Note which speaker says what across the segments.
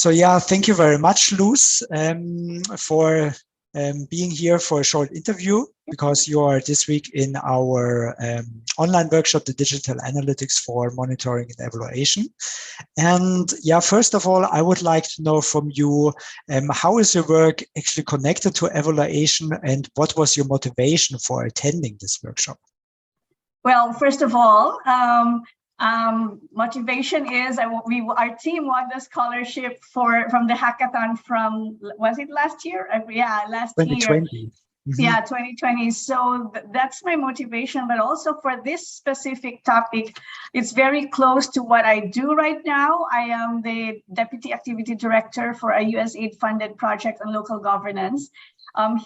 Speaker 1: So yeah, thank you very much, Luce, for being here for a short interview, because you are this week in our online workshop, the Digital Analytics for Monitoring and Evaluation. And yeah, first of all, I would like to know from you, how is your work actually connected to evaluation, and what was your motivation for attending this workshop?
Speaker 2: Well, first of all, motivation is our team won the scholarship from the hackathon from, was it last year? Yeah, last
Speaker 1: 2020.
Speaker 2: year. Yeah, 2020. So that's my motivation, but also for this specific topic, it's very close to what I do right now. I am the Deputy Activity Director for a USAID funded project on local governance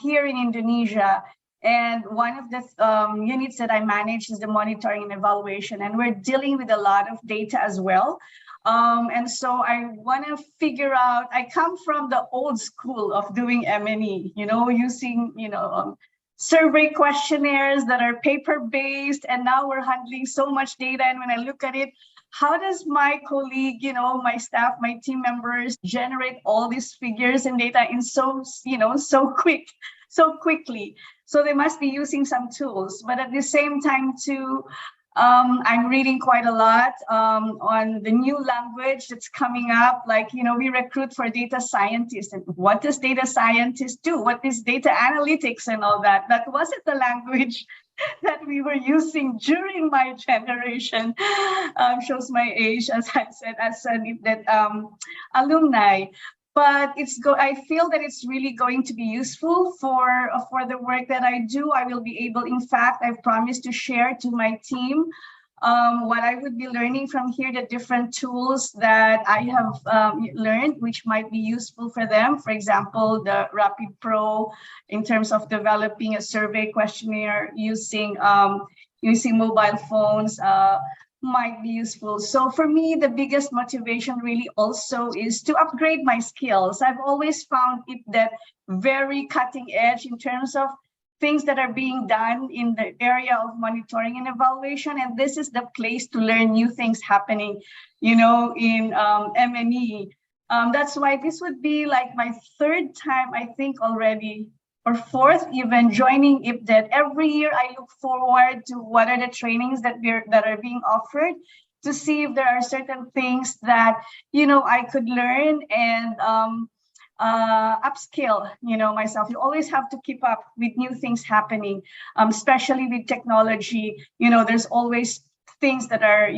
Speaker 2: here in Indonesia. And one of the units that I manage is the monitoring and evaluation, and we're dealing with a lot of data as well. And so I want to figure out, I come from the old school of doing M&E, using, survey questionnaires that are paper-based, and now we're handling so much data. And when I look at it, how does my colleague, my staff, my team members generate all these figures and data in so quickly? So they must be using some tools, but at the same time too, I'm reading quite a lot on the new language that's coming up. Like, we recruit for data scientists, and what does data scientists do? What is data analytics and all that? That wasn't the language that we were using during my generation. Shows my age, as I said, as an IPDET alumni. But I feel that it's really going to be useful for the work that I do. I will be able, in fact, I've promised to share to my team what I would be learning from here, the different tools that I have learned, which might be useful for them. For example, the Rapid Pro in terms of developing a survey questionnaire using mobile phones. Might be useful. So for me, the biggest motivation really also is to upgrade my skills. I've always found IPDET very cutting edge in terms of things that are being done in the area of monitoring and evaluation. And this is the place to learn new things happening, in M&E. That's why this would be like my third time, I think already, or fourth even, joining IPDET. Every year I look forward to what are the trainings that are being offered, to see if there are certain things that I could learn and upskill myself. You always have to keep up with new things happening, especially with technology. There's always things that are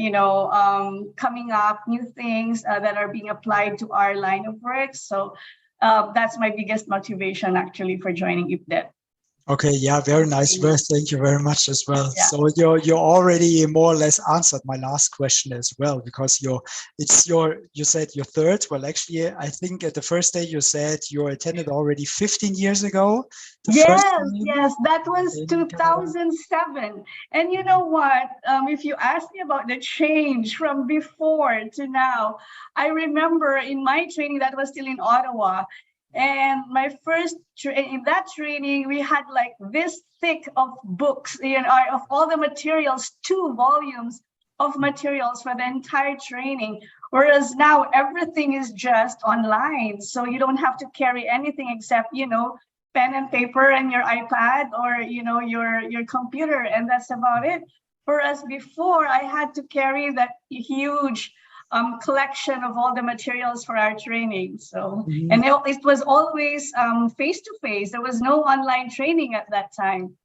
Speaker 2: coming up, new things that are being applied to our line of work. So that's my biggest motivation actually for joining IPDET.
Speaker 1: Okay, yeah, very nice. Well, thank you very much as well.
Speaker 2: Yeah.
Speaker 1: So you already more or less answered my last question as well, because you said your third. Well, actually, I think at the first day you said you attended already 15 years ago.
Speaker 2: Yes, that was 2007. And you know what? If you ask me about the change from before to now, I remember in my training that was still in Ottawa. And my first in that training, we had like this thick of books, of all the materials, 2 volumes of materials for the entire training. Whereas now everything is just online. So you don't have to carry anything except, pen and paper and your iPad or, your computer. And that's about it. Whereas before I had to carry that huge collection of all the materials for our training. So, and it was always face-to-face. There was no online training at that time.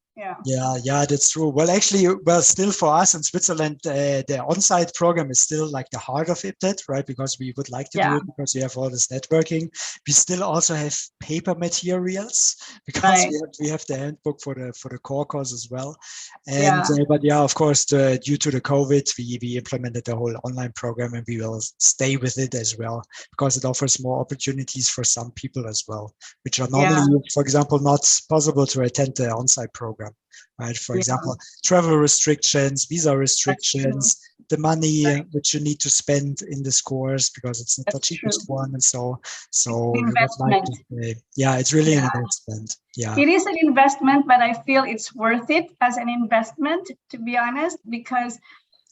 Speaker 1: Yeah, that's true. Well, actually, still for us in Switzerland, the on-site program is still like the heart of IPDET, right? Because we would like to do it because we have all this networking. We still also have paper materials because we have the handbook for the core course as well. And but of course, due to the COVID, we implemented the whole online program, and we will stay with it as well because it offers more opportunities for some people as well, which are normally, for example, not possible to attend the on-site program. Right, for example, travel restrictions, visa restrictions, the money which you need to spend in this course because it's not the cheapest one, and so
Speaker 2: investment.
Speaker 1: It's really an investment. Yeah,
Speaker 2: it is an investment, but I feel it's worth it as an investment, to be honest, because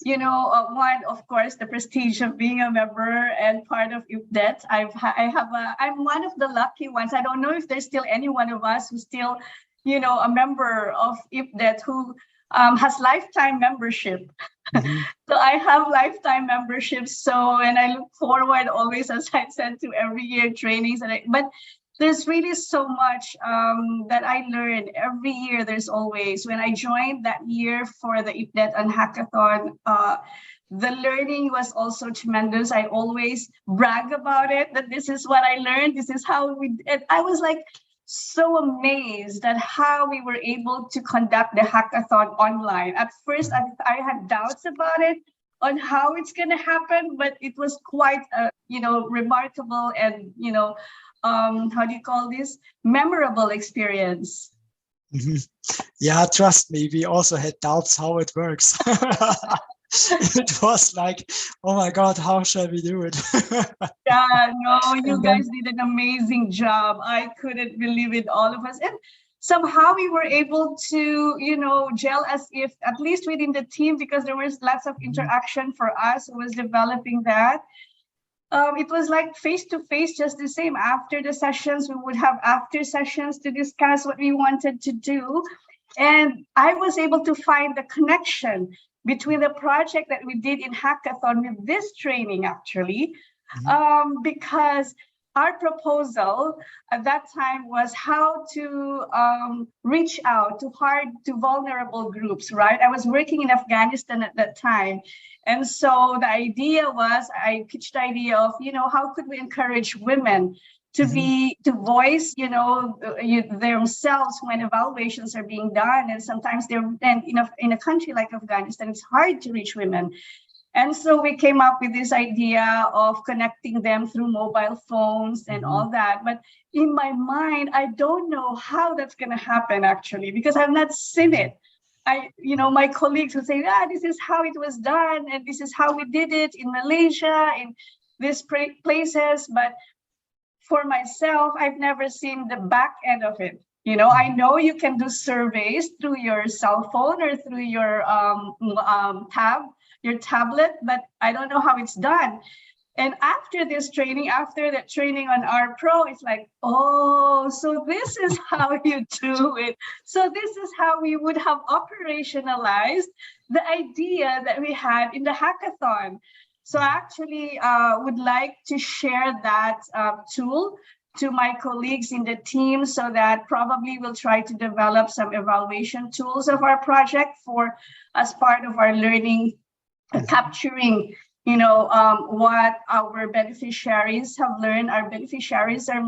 Speaker 2: one, of course, the prestige of being a member and part of IPDET. I'm one of the lucky ones. I don't know if there's still any one of us who's still, a member of IPDET who has lifetime membership. Mm-hmm. So I have lifetime memberships. So, and I look forward always, as I said, to every year trainings. But there's really so much that I learned every year. There's always, when I joined that year for the IPDET and hackathon, the learning was also tremendous. I always brag about it, that this is what I learned. This is how we did. I was like so amazed at how we were able to conduct the hackathon online. At first, I had doubts about it, on how it's going to happen, but it was quite, remarkable and, how do you call this? Memorable experience.
Speaker 1: Mm-hmm. Yeah, trust me, we also had doubts how it works. It was like, oh my God, how shall we do it?
Speaker 2: Yeah, no, you guys did an amazing job. I couldn't believe it, all of us. And somehow we were able to, gel as if, at least within the team, because there was lots of interaction for us who was developing that. It was like face-to-face, just the same. After the sessions, we would have after sessions to discuss what we wanted to do. And I was able to find the connection between the project that we did in hackathon with this training, actually, because our proposal at that time was how to reach out to vulnerable groups, right? I was working in Afghanistan at that time. And so the idea was, I pitched the idea of, how could we encourage women to voice, themselves when evaluations are being done. And sometimes in a country like Afghanistan, it's hard to reach women. And so we came up with this idea of connecting them through mobile phones and all that. But in my mind, I don't know how that's going to happen, actually, because I've not seen it. My colleagues would say, this is how it was done, and this is how we did it in Malaysia, in these places. But for myself, I've never seen the back end of it. I know you can do surveys through your cell phone or through your tablet, but I don't know how it's done. And after that training on our Pro, it's like, oh, so this is how you do it. So this is how we would have operationalized the idea that we had in the hackathon. So I actually would like to share that tool to my colleagues in the team, so that probably we'll try to develop some evaluation tools of our project as part of our learning, capturing what our beneficiaries have learned. Our beneficiaries are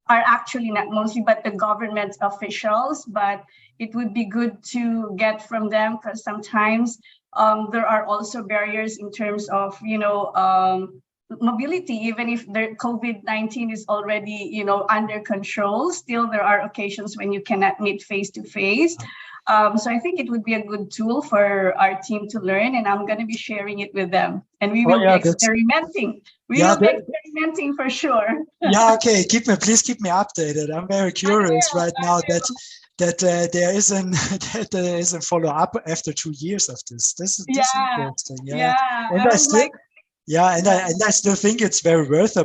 Speaker 2: actually not mostly, but the government officials. But it would be good to get from them, because sometimes there are also barriers in terms of, mobility. Even if the COVID-19 is already, under control, still there are occasions when you cannot meet face-to-face. So I think it would be a good tool for our team to learn, and I'm going to be sharing it with them. And we will be experimenting. We will be experimenting for sure.
Speaker 1: Yeah, okay. Please keep me updated. I'm very curious now that there is a follow-up after 2 years of this. This is interesting. Yeah. And I still think it's very worth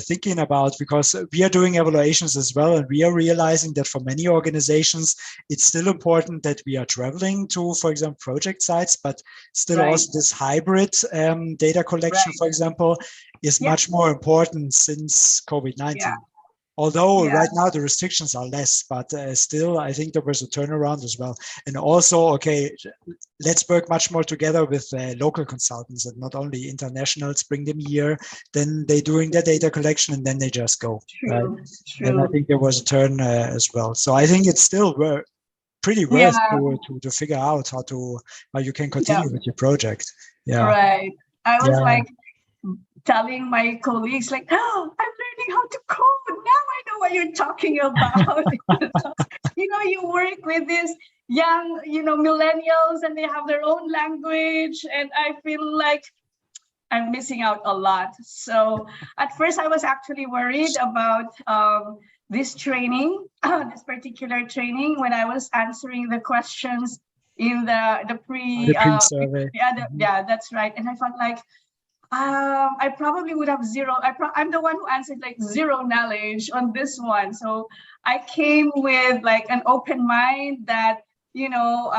Speaker 1: thinking about, because we are doing evaluations as well, and we are realizing that for many organizations, it's still important that we are traveling to, for example, project sites, but still also this hybrid data collection, for example, is much more important since COVID-19. Yeah. Although right now the restrictions are less, but still, I think there was a turnaround as well. And also, let's work much more together with local consultants and not only internationals. Bring them here, then they doing their data collection, and then they just go. True. And I think there was a turn as well. So I think it's still pretty worth to figure out how you can continue with your project. Yeah.
Speaker 2: Right. I was telling my colleagues, I'm learning how to code. Now I know what you're talking about. You work with these young, millennials, and they have their own language. And I feel like I'm missing out a lot. So at first I was actually worried about this training, this particular training, when I was answering the questions in the pre
Speaker 1: survey.
Speaker 2: Yeah, that's right. And I felt like I probably would have zero. I'm the one who answered like zero knowledge on this one. So I came with like an open mind that, you know,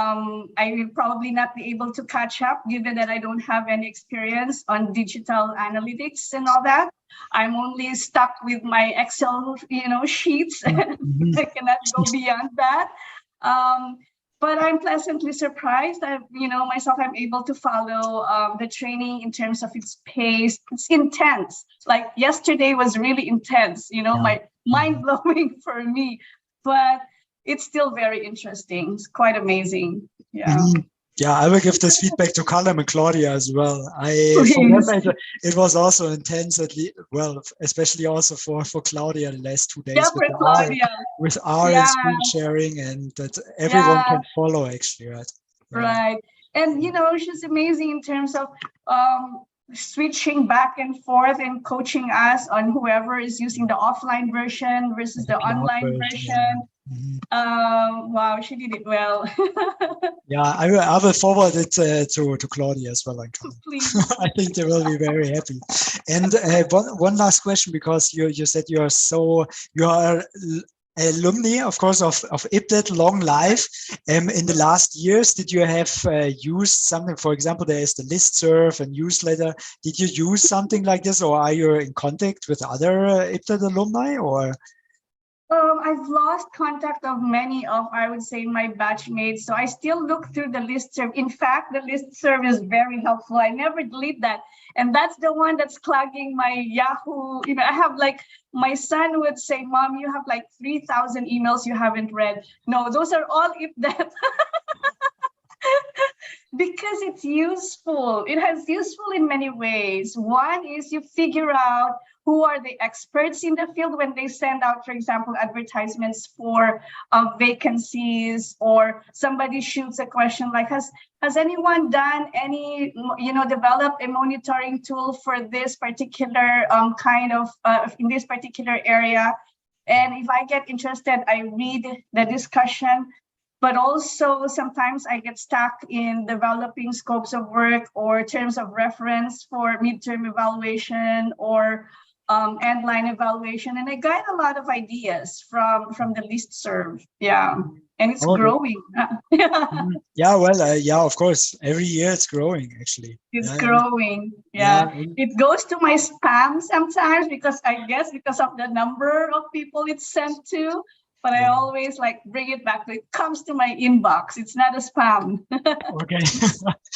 Speaker 2: I will probably not be able to catch up given that I don't have any experience on digital analytics and all that. I'm only stuck with my Excel, you know, sheets. I cannot go beyond that. But I'm pleasantly surprised that, you know, myself, I'm able to follow the training in terms of its pace. It's intense. Like yesterday was really intense, you know, my mind blowing for me, but it's still very interesting. It's quite amazing. Yeah.
Speaker 1: Yeah, I will give this feedback to Callum and Claudia as well. For them, it was also intense, well, especially also for Claudia the last 2 days with R and screen sharing, and that everyone can follow actually, right?
Speaker 2: Right. And, you know, she's amazing in terms of switching back and forth and coaching us on whoever is using the offline version versus the online version. Wow, she did it well.
Speaker 1: Yeah, I will forward it to Claudia as well.
Speaker 2: Please.
Speaker 1: I think they will be very happy. And one last question, because you said you are alumni, of course, of IPDET, long life. In the last years, did you have used something? For example, there is the listserv and newsletter. Did you use something like this, or are you in contact with other IPDET alumni, or?
Speaker 2: I've lost contact of many of, I would say, my batchmates. So I still look through the listserv. In fact, the listserv is very helpful. I never delete that. And that's the one that's clogging my Yahoo. You know, I have like, my son would say, Mom, you have like 3,000 emails you haven't read. No, those are all IPDET. Because it's useful. It has useful in many ways. One is you figure out who are the experts in the field when they send out, for example, advertisements for vacancies, or somebody shoots a question like, has anyone done any, you know, developed a monitoring tool for this particular kind of, in this particular area? And if I get interested, I read the discussion. But also sometimes I get stuck in developing scopes of work or terms of reference for midterm evaluation or end-line evaluation. And I got a lot of ideas from the listserv. Yeah. And it's growing.
Speaker 1: Yeah, well, yeah, of course. Every year it's growing, actually.
Speaker 2: It's growing. Yeah. It goes to my spam sometimes because I guess because of the number of people it's sent to. But I always like bring it back. It comes to my inbox. It's not a spam.
Speaker 1: Okay.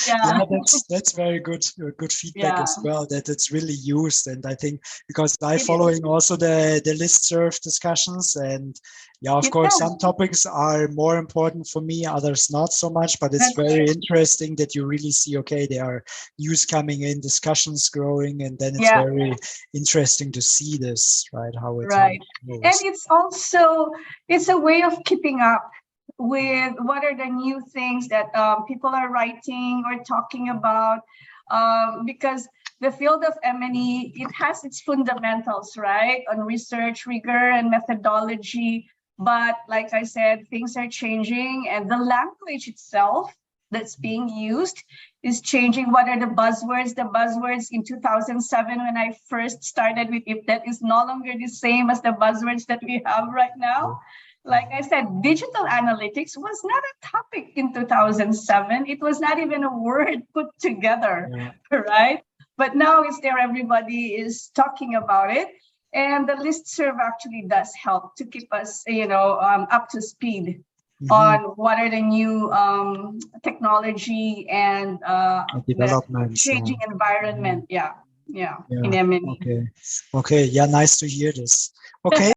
Speaker 1: Yeah, that's very good feedback as well, that it's really used. And I think because I'm following also the listserv discussions, and yeah, of course, some topics are more important for me, others not so much, but it's very interesting that you really see, okay, there are news coming in, discussions growing, and then it's very interesting to see this, right? How it goes.
Speaker 2: And it's also, it's a way of keeping up with what are the new things that people are writing or talking about, because the field of M&E, it has its fundamentals, right, on research rigor and methodology. But like I said, things are changing, and the language itself that's being used is changing. What are the buzzwords? The buzzwords in 2007, when I first started with IPDET, is no longer the same as the buzzwords that we have right now. Like I said, digital analytics was not a topic in 2007. It was not even a word put together, right? But now it's there. Everybody is talking about it. And the listserv actually does help to keep us, you know, up to speed on what are the new technology and
Speaker 1: development,
Speaker 2: changing environment. In M&E.
Speaker 1: Okay. Yeah, nice to hear this. Okay.